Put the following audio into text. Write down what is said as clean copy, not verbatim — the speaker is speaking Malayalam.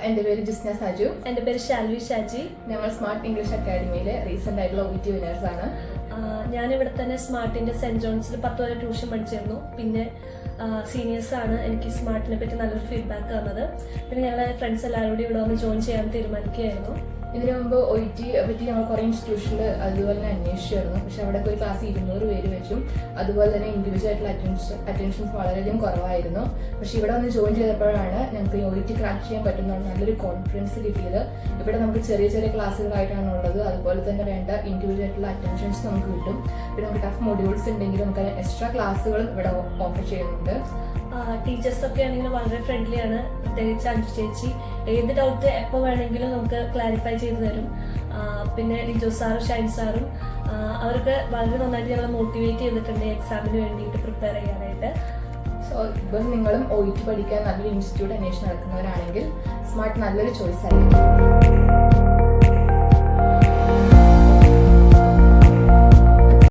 എൻ്റെ പേര് ജിസ്ന സാജു. എൻ്റെ പേര് ഷാൽവി ഷാജി. ഞങ്ങൾ സ്മാർട്ട് ഇംഗ്ലീഷ് അക്കാഡമിയിലെ റീസെൻ്റ് ആയിട്ടുള്ള OET വിന്നേഴ്സ് ആണ്. ഞാനിവിടെ തന്നെ സ്മാർട്ടിൻ്റെ സെൻറ്റ് ജോൺസിൽ 10 വരെ ട്യൂഷൻ പഠിച്ചിരുന്നു. പിന്നെ സീനിയേഴ്സാണ് എനിക്ക് സ്മാർട്ടിനെ പറ്റി നല്ലൊരു ഫീഡ്ബാക്ക് തന്നത്. പിന്നെ ഞങ്ങളെ ഫ്രണ്ട്സ് എല്ലാവരും കൂടി ഇവിടെ വന്ന് ജോയിൻ ചെയ്യാൻ തീരുമാനിക്കുകയായിരുന്നു. ഇതിനു മുമ്പ് OET പറ്റി ഞങ്ങൾ കുറേ ഇൻസ്റ്റിറ്റ്യൂഷനിൽ അതുപോലെ തന്നെ അന്വേഷിച്ചായിരുന്നു. പക്ഷെ അവിടെ ഒരു ക്ലാസ് 200 പേര് വെച്ചും അതുപോലെ തന്നെ ഇൻഡിവിജ്വൽ ആയിട്ടുള്ള അറ്റൻഷൻസ് വളരെയധികം കുറവായിരുന്നു. പക്ഷെ ഇവിടെ വന്ന് ജോയിൻ ചെയ്തപ്പോഴാണ് ഞങ്ങൾക്ക് OET ക്രാക്ക് ചെയ്യാൻ പറ്റുന്ന നല്ലൊരു കോൺഫിഡൻസ് കിട്ടിയത്. ഇവിടെ നമുക്ക് ചെറിയ ചെറിയ ക്ലാസ്സുകളായിട്ടാണ് ഉള്ളത്. അതുപോലെ തന്നെ വേണ്ട ഇൻഡിവിജ്വൽ ആയിട്ടുള്ള അറ്റൻഷൻസ് നമുക്ക് കിട്ടും. പിന്നെ നമുക്ക് ടഫ് മൊഡ്യൂൾസ് ഉണ്ടെങ്കിൽ നമുക്ക് എക്സ്ട്രാ ക്ലാസ്സുകളും ഇവിടെ ഓഫർ ചെയ്യുന്നുണ്ട്. ടീച്ചേഴ്സൊക്കെ ആണെങ്കിൽ വളരെ ഫ്രണ്ട്ലിയാണ്. പ്രത്യേകിച്ച് അഞ്ചു ചേച്ചി ഏത് ഡൗട്ട് എപ്പോൾ വേണമെങ്കിലും നമുക്ക് ക്ലാരിഫൈ ചെയ്തു തരും. പിന്നെ ലിജോ സാറും ഷൈൻ സാറും അവർക്ക് വളരെ നന്നായിട്ട് ഞങ്ങളെ മോട്ടിവേറ്റ് ചെയ്തിട്ടുണ്ട് എക്സാമിന് വേണ്ടിയിട്ട് പ്രിപ്പയർ ചെയ്യാനായിട്ട്. സോ ഇപ്പം നിങ്ങളും OET പഠിക്കാൻ നല്ലൊരു ഇൻസ്റ്റിറ്റ്യൂട്ട് അന്വേഷിച്ച് നടക്കുന്നവരാണെങ്കിൽ സ്മാർട്ട് നല്ലൊരു ചോയ്സ് ആയിരിക്കും.